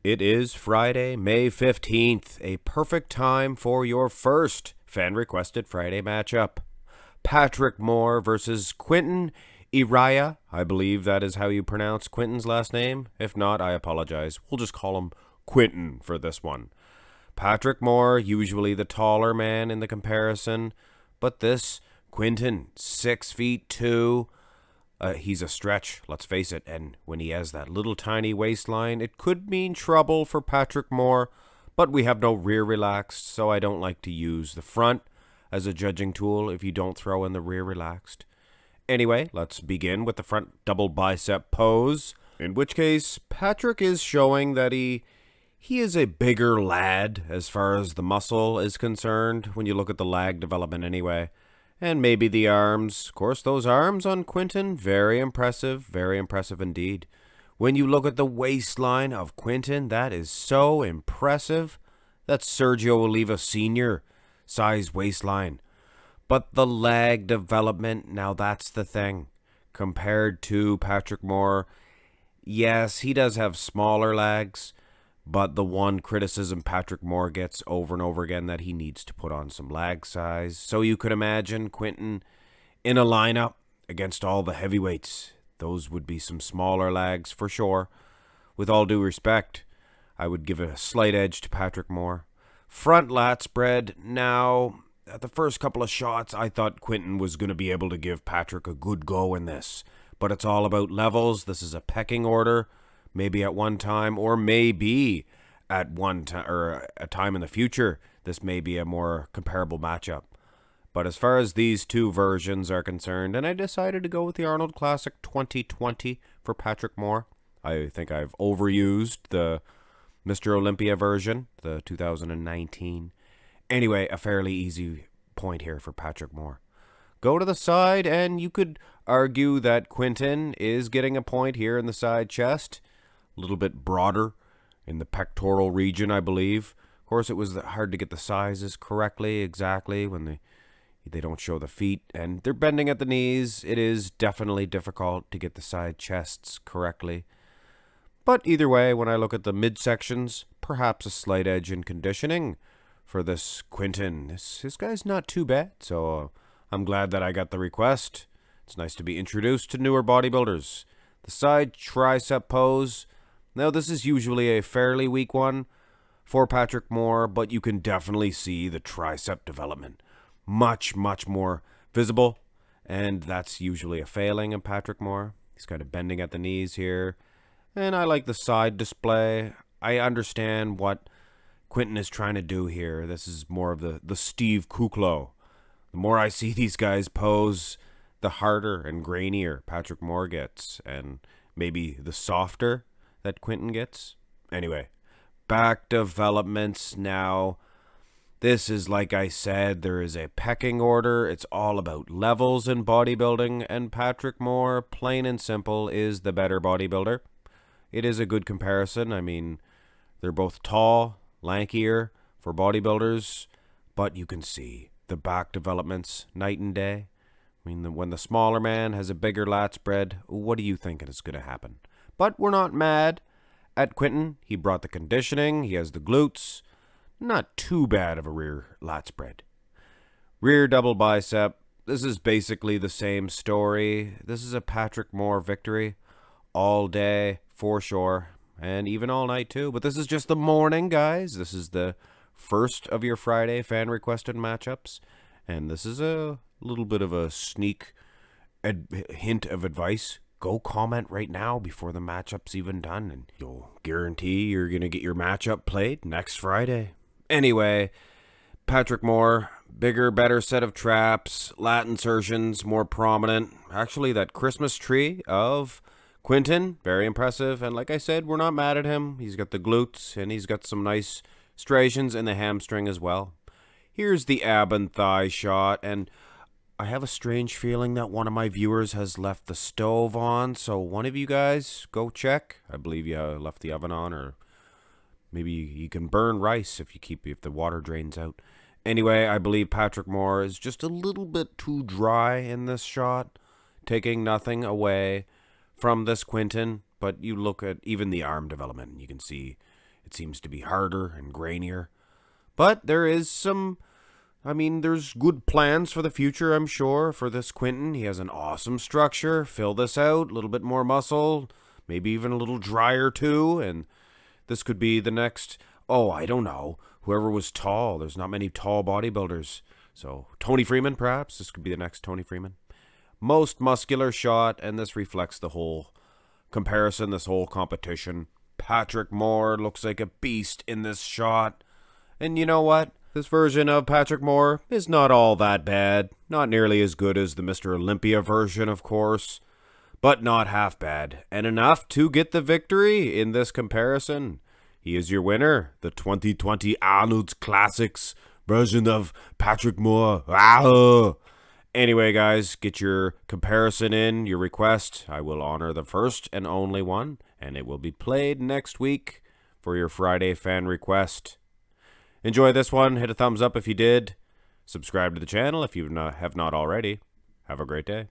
It is Friday, May 15th, a perfect time for your first fan-requested Friday matchup. Patrick Moore versus Quinton Eriya. I believe that is how you pronounce Quinton's last name. If not, I apologize. We'll just call him Quinton for this one. Patrick Moore, usually the taller man in the comparison, but this Quinton, 6'2". He's a stretch, let's face it, and when he has that little tiny waistline, it could mean trouble for Patrick Moore, but we have no rear relaxed, so I don't like to use the front as a judging tool if you don't throw in the rear relaxed. Anyway, let's begin with the front double bicep pose, in which case Patrick is showing that he is a bigger lad as far as the muscle is concerned when you look at the lag development anyway. And maybe the arms. Of course, those arms on Quinton, very impressive indeed. When you look at the waistline of Quinton, that is so impressive. That's Sergio Oliva Sr. size waistline. But the lag development, now that's the thing. Compared to Patrick Moore, yes, he does have smaller lags, but the one criticism Patrick Moore gets over and over again that he needs to put on some lag size. So you could imagine Quinton in a lineup against all the heavyweights. Those would be some smaller lags for sure. With all due respect, I would give a slight edge to Patrick Moore. Front lat spread. Now, at the first couple of shots, I thought Quinton was going to be able to give Patrick a good go in this. But it's all about levels. This is a pecking order. Maybe at one time, or maybe at one time, or a time in the future, this may be a more comparable matchup. But as far as these two versions are concerned, and I decided to go with the Arnold Classic 2020 for Patrick Moore. I think I've overused the Mr. Olympia version, the 2019. Anyway, a fairly easy point here for Patrick Moore. Go to the side, and you could argue that Quinton is getting a point here in the side chest. A little bit broader in the pectoral region, I believe. Of course, it was hard to get the sizes correctly, exactly, when they don't show the feet, and they're bending at the knees. It is definitely difficult to get the side chests correctly. But either way, when I look at the midsections, perhaps a slight edge in conditioning for this Quinton. This guy's not too bad, so I'm glad that I got the request. It's nice to be introduced to newer bodybuilders. The side tricep pose. Now, this is usually a fairly weak one for Patrick Moore, but you can definitely see the tricep development. Much more visible, and that's usually a failing in Patrick Moore. He's kind of bending at the knees here, and I like the side display. I understand what Quinton is trying to do here. This is more of the Steve Kuklo. The more I see these guys pose, the harder and grainier Patrick Moore gets, and maybe the softer that Quinton gets. Anyway, back developments now. This is, like I said, there is a pecking order. It's all about levels in bodybuilding, and Patrick Moore, plain and simple, is the better bodybuilder. It is a good comparison. I mean, they're both tall, lankier for bodybuilders, but you can see the back developments night and day. I mean, when the smaller man has a bigger lat spread, what do you think is going to happen? But we're not mad at Quinton. He brought the conditioning. He has the glutes. Not too bad of a rear lat spread. Rear double bicep. This is basically the same story. This is a Patrick Moore victory. All day, for sure. And even all night, too. But this is just the morning, guys. This is the first of your Friday fan-requested matchups. And this is a little bit of a sneak hint of advice. Go comment right now before the matchup's even done, and you'll guarantee you're going to get your matchup played next Friday. Anyway, Patrick Moore, bigger, better set of traps, lat insertions, more prominent. Actually, that Christmas tree of Quinton, very impressive. And like I said, we're not mad at him. He's got the glutes, and he's got some nice striations in the hamstring as well. Here's the ab and thigh shot, and I have a strange feeling that one of my viewers has left the stove on, so one of you guys go check. I believe you left the oven on, or maybe you can burn rice if the water drains out. Anyway, I believe Patrick Moore is just a little bit too dry in this shot, taking nothing away from this Quinton, but you look at even the arm development, and you can see It seems to be harder and grainier. But there is there's good plans for the future, I'm sure, for this Quinton. He has an awesome structure. Fill this out, a little bit more muscle, maybe even a little drier too, and this could be the next, I don't know, whoever was tall. There's not many tall bodybuilders. So Tony Freeman, perhaps. This could be the next Tony Freeman. Most muscular shot, and this reflects the whole comparison, this whole competition. Patrick Moore looks like a beast in this shot. And you know what? This version of Patrick Moore is not all that bad. Not nearly as good as the Mr. Olympia version, of course. But not half bad. And enough to get the victory in this comparison. He is your winner. The 2020 Arnold's Classics version of Patrick Moore. Anyway, guys, get your comparison in, your request. I will honor the first and only one, and it will be played next week for your Friday fan request. Enjoy this one. Hit a thumbs up if you did. Subscribe to the channel if you have not already. Have a great day.